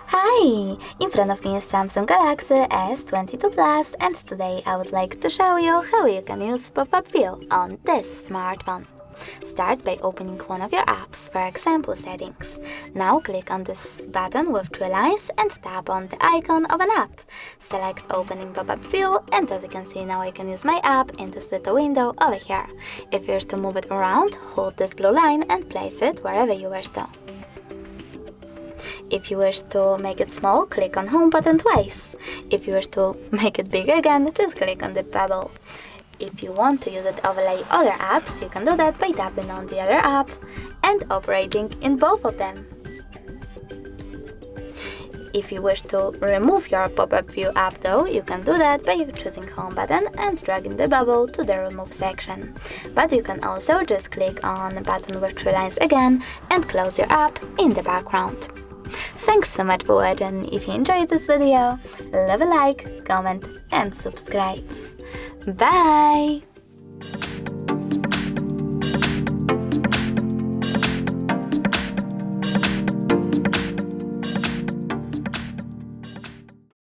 Hi! In front of me is Samsung Galaxy S22 Plus, and today I would like to show you how you can use pop-up view on this smartphone. Start by opening one of your apps, for example Settings. Now click on this button with three lines and tap on the icon of an app. Select Opening Pop-up View, and as you can see now I can use my app in this little window over here. If you wish to move it around, hold this blue line and place it wherever you wish to. If you wish to make it small, click on Home button twice. If you wish to make it big again, just click on the bubble. If you want to use it overlay other apps, you can do that by tapping on the other app and operating in both of them. If you wish to remove your pop-up view app though, you can do that by choosing Home button and dragging the bubble to the Remove section. But you can also just click on the button with three lines again and close your app in the background. Thanks so much for watching. If you enjoyed this video, leave a like, comment and subscribe. Bye!